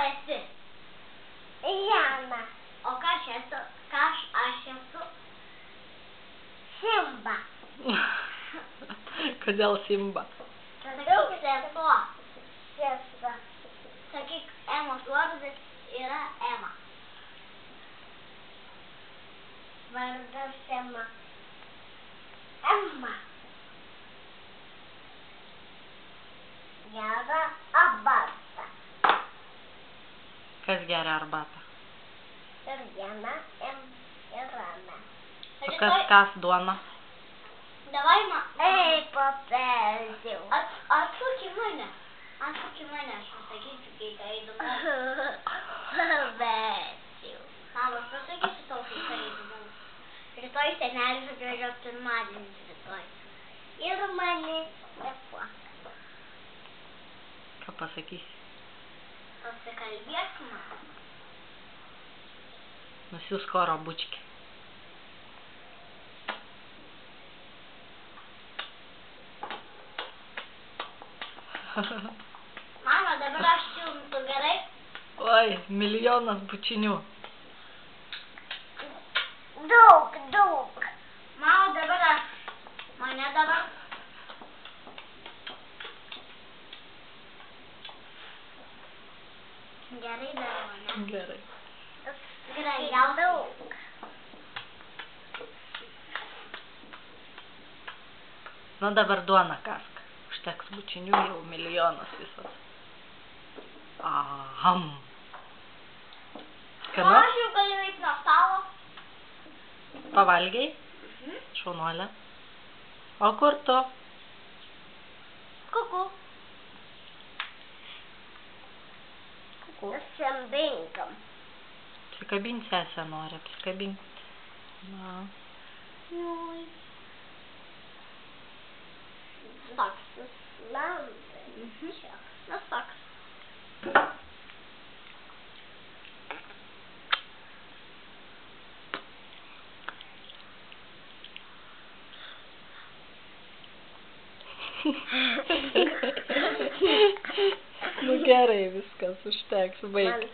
esi? Jana. O kas aš esu? Simba. Kodėl Simba? Sakyk sesuo. Sesuo. Sakyk, Emos vardas yra Ema. Vardas Ema. Emma. Gera arbata. Kas geria arbatą? Ir Jana, ir Rana. O kas kas duoną? Davai Ei, papelsiu. Atsuk į mane. Atsuk į mane, aš pasakysiu, kai ką įdomu. Papelsiu. Mama, aš pasakysiu tau, kai ką įdomu. Rytoj senelis atvežė pirmadienis rytoj. Ir mane tepuo. Ką pasakysi? Pasikalbėk man. Nusiųsk oro bučkį. Mama, dabar aš čiulnu, gerai? Oi, milijonas bučinių. Daug, daug. Mama, dabar aš. Mane dabar. Gerai dabar mane. Gerai. Gerai, gal Daug. Nu dabar duoną kask. Užteks bučinių, jau milijonas visas. Aham. O Skanu? aš jau galiu eiti nuo stalo. Pavalgiai? Šaunuolė. O kur tu? Kuku. Apsibinkam. Apsikabint sesę nori, apsikabint. Na. Joj. Toks. Labai. Tas toks. Nu gerai, viskas, užteks, baig.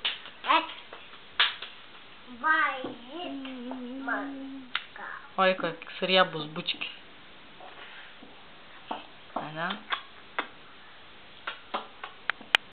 Man. Oi, koks riebus bučkis. Ane?